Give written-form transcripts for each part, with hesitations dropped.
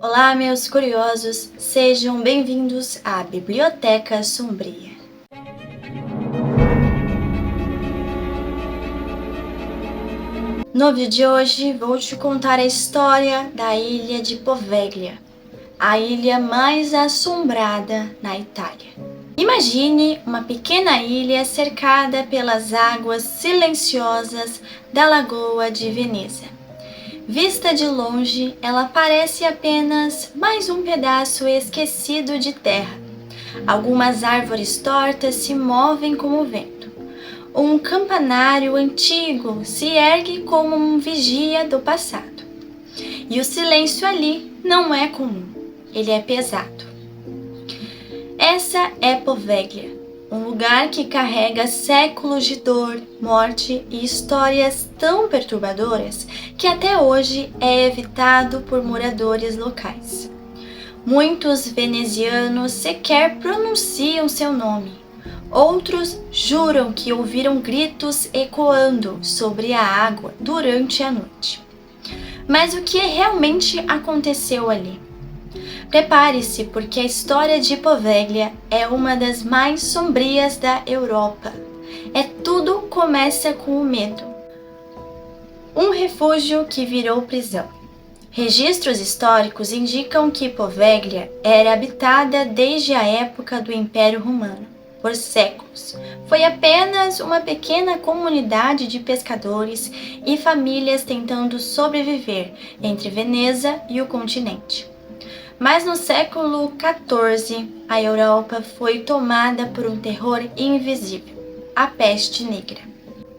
Olá, meus curiosos, sejam bem-vindos à Biblioteca Sombria. No vídeo de hoje, vou te contar a história da ilha de Poveglia, a ilha mais assombrada na Itália. Imagine uma pequena ilha cercada pelas águas silenciosas da Lagoa de Veneza. Vista de longe, ela parece apenas mais um pedaço esquecido de terra. Algumas árvores tortas se movem com o vento. Um campanário antigo se ergue como um vigia do passado. E o silêncio ali não é comum, ele é pesado. Essa é Poveglia, um lugar que carrega séculos de dor, morte e histórias tão perturbadoras que até hoje é evitado por moradores locais. Muitos venezianos sequer pronunciam seu nome. Outros juram que ouviram gritos ecoando sobre a água durante a noite. Mas o que realmente aconteceu ali? Prepare-se, porque a história de Poveglia é uma das mais sombrias da Europa. Tudo começa com o medo. Um refúgio que virou prisão. Registros históricos indicam que Poveglia era habitada desde a época do Império Romano. Por séculos, foi apenas uma pequena comunidade de pescadores e famílias tentando sobreviver entre Veneza e o continente. Mas no século XIV, a Europa foi tomada por um terror invisível, a peste negra.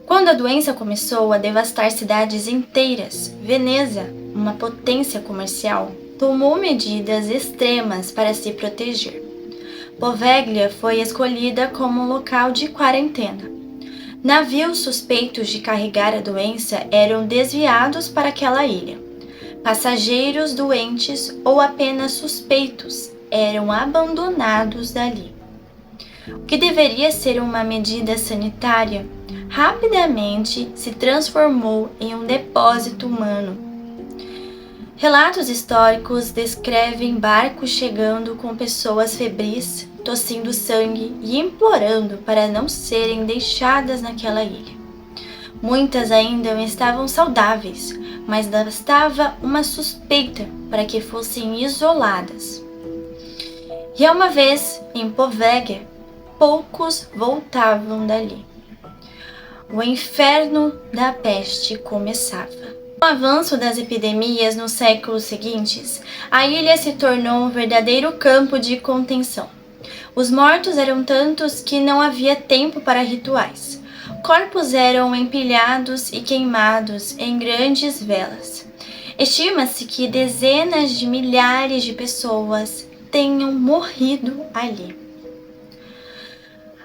Quando a doença começou a devastar cidades inteiras, Veneza, uma potência comercial, tomou medidas extremas para se proteger. Poveglia foi escolhida como um local de quarentena. Navios suspeitos de carregar a doença eram desviados para aquela ilha. Passageiros doentes ou apenas suspeitos eram abandonados dali. O que deveria ser uma medida sanitária, rapidamente se transformou em um depósito humano. Relatos históricos descrevem barcos chegando com pessoas febris, tossindo sangue e implorando para não serem deixadas naquela ilha. Muitas ainda estavam saudáveis, mas bastava uma suspeita para que fossem isoladas. E uma vez, em Poveglia, poucos voltavam dali. O inferno da peste começava. Com o avanço das epidemias nos séculos seguintes, a ilha se tornou um verdadeiro campo de contenção. Os mortos eram tantos que não havia tempo para rituais. Corpos eram empilhados e queimados em grandes velas. Estima-se que dezenas de milhares de pessoas tenham morrido ali.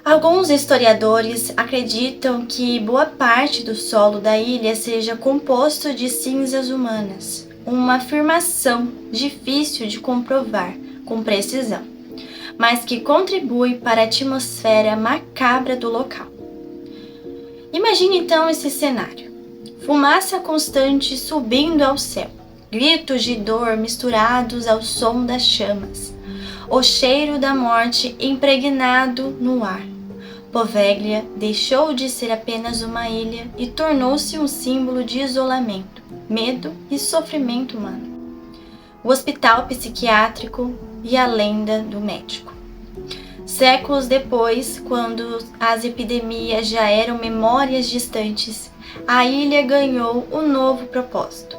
Alguns historiadores acreditam que boa parte do solo da ilha seja composto de cinzas humanas, uma afirmação difícil de comprovar com precisão, mas que contribui para a atmosfera macabra do local. Imagine então esse cenário: fumaça constante subindo ao céu, gritos de dor misturados ao som das chamas, o cheiro da morte impregnado no ar. Poveglia deixou de ser apenas uma ilha e tornou-se um símbolo de isolamento, medo e sofrimento humano. O hospital psiquiátrico e a lenda do médico. Séculos depois, quando as epidemias já eram memórias distantes, a ilha ganhou um novo propósito.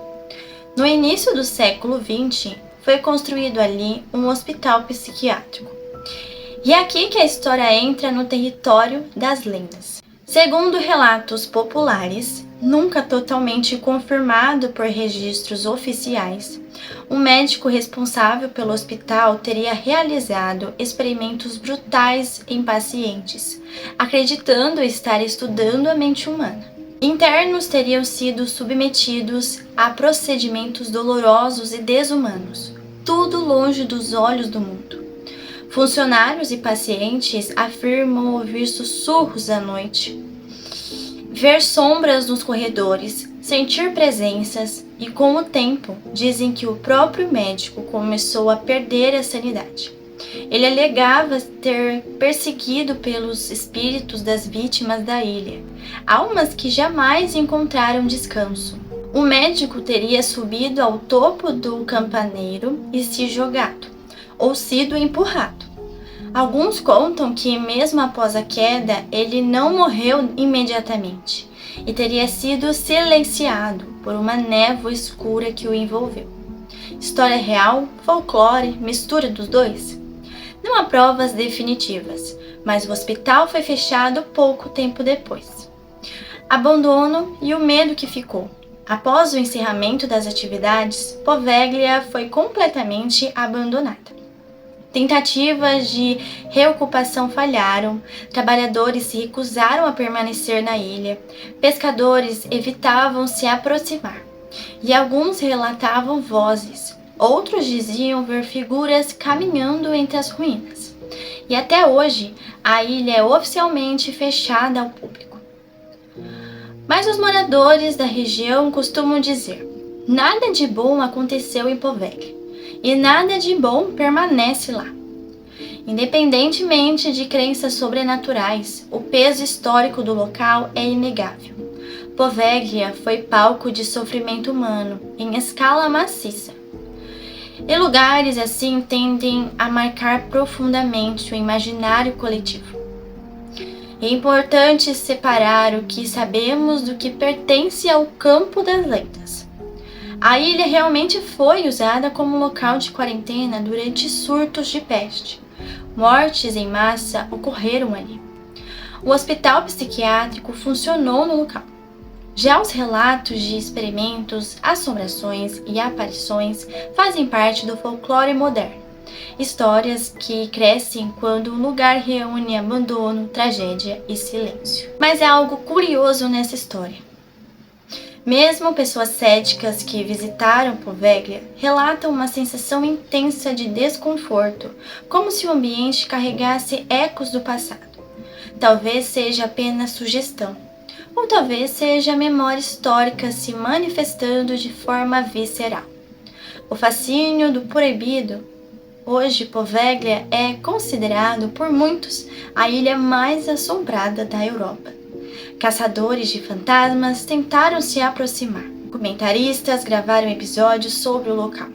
No início do século XX, foi construído ali um hospital psiquiátrico. E é aqui que a história entra no território das lendas. Segundo relatos populares, nunca totalmente confirmado por registros oficiais, o médico responsável pelo hospital teria realizado experimentos brutais em pacientes, acreditando estar estudando a mente humana. Internos teriam sido submetidos a procedimentos dolorosos e desumanos, tudo longe dos olhos do mundo. Funcionários e pacientes afirmam ouvir sussurros à noite, ver sombras nos corredores, sentir presenças E com o tempo, dizem que o próprio médico começou a perder a sanidade. Ele alegava ter perseguido pelos espíritos das vítimas da ilha, almas que jamais encontraram descanso. O médico teria subido ao topo do campaneiro e se jogado, ou sido empurrado. Alguns contam que, mesmo após a queda, ele não morreu imediatamente e teria sido silenciado por uma névoa escura que o envolveu. História real, folclore, mistura dos dois? Não há provas definitivas, mas o hospital foi fechado pouco tempo depois. Abandono e o medo que ficou. Após o encerramento das atividades, Poveglia foi completamente abandonada. Tentativas de reocupação falharam, trabalhadores se recusaram a permanecer na ilha, pescadores evitavam se aproximar, e alguns relatavam vozes, outros diziam ver figuras caminhando entre as ruínas. E até hoje, a ilha é oficialmente fechada ao público. Mas os moradores da região costumam dizer: nada de bom aconteceu em Poveglia, e nada de bom permanece lá. Independentemente de crenças sobrenaturais, o peso histórico do local é inegável. Poveglia foi palco de sofrimento humano em escala maciça. E lugares assim tendem a marcar profundamente o imaginário coletivo. É importante separar o que sabemos do que pertence ao campo das lendas. A ilha realmente foi usada como local de quarentena durante surtos de peste. Mortes em massa ocorreram ali. O hospital psiquiátrico funcionou no local. Já os relatos de experimentos, assombrações e aparições fazem parte do folclore moderno. Histórias que crescem quando um lugar reúne abandono, tragédia e silêncio. Mas há algo curioso nessa história. Mesmo pessoas céticas que visitaram Poveglia relatam uma sensação intensa de desconforto, como se o ambiente carregasse ecos do passado. Talvez seja apenas sugestão, ou talvez seja a memória histórica se manifestando de forma visceral. O fascínio do proibido. Hoje, Poveglia é considerado por muitos a ilha mais assombrada da Europa. Caçadores de fantasmas tentaram se aproximar. Comentaristas gravaram episódios sobre o local.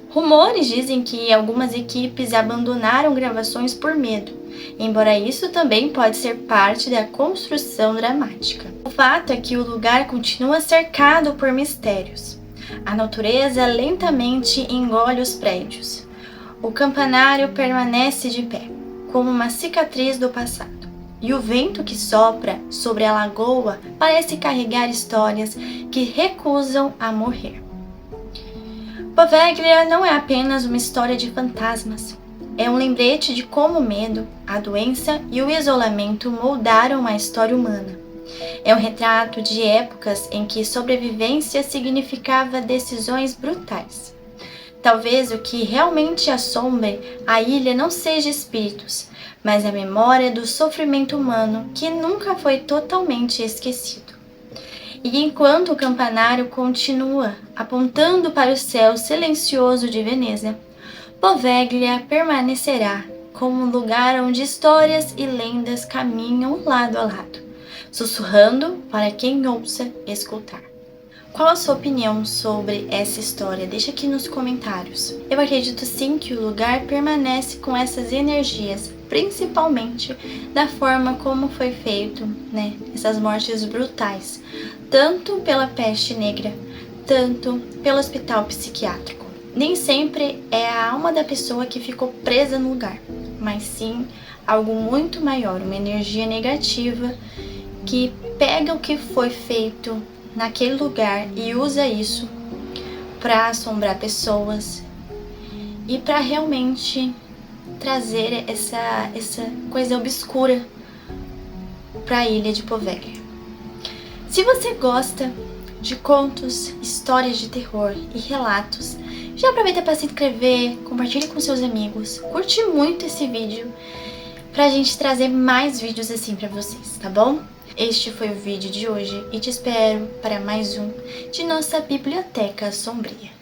Rumores dizem que algumas equipes abandonaram gravações por medo, embora isso também pode ser parte da construção dramática. O fato é que o lugar continua cercado por mistérios. A natureza lentamente engole os prédios. O campanário permanece de pé, como uma cicatriz do passado. E o vento que sopra sobre a lagoa parece carregar histórias que recusam a morrer. Poveglia não é apenas uma história de fantasmas. É um lembrete de como o medo, a doença e o isolamento moldaram a história humana. É um retrato de épocas em que sobrevivência significava decisões brutais. Talvez o que realmente assombre a ilha não seja espíritos, mas a memória do sofrimento humano que nunca foi totalmente esquecido. E enquanto o campanário continua apontando para o céu silencioso de Veneza, Poveglia permanecerá como um lugar onde histórias e lendas caminham lado a lado, sussurrando para quem ouça escutar. Qual a sua opinião sobre essa história? Deixa aqui nos comentários. Eu acredito sim que o lugar permanece com essas energias, principalmente da forma como foi feito, essas mortes brutais, tanto pela peste negra, tanto pelo hospital psiquiátrico. Nem sempre é a alma da pessoa que ficou presa no lugar, mas sim algo muito maior, uma energia negativa que pega o que foi feito naquele lugar e usa isso para assombrar pessoas e para realmente trazer essa coisa obscura para a ilha de Poveglia. Se você gosta de contos, histórias de terror e relatos, já aproveita para se inscrever, compartilhe com seus amigos, curte muito esse vídeo pra gente trazer mais vídeos assim para vocês, tá bom? Este foi o vídeo de hoje e te espero para mais um de nossa Biblioteca Sombria.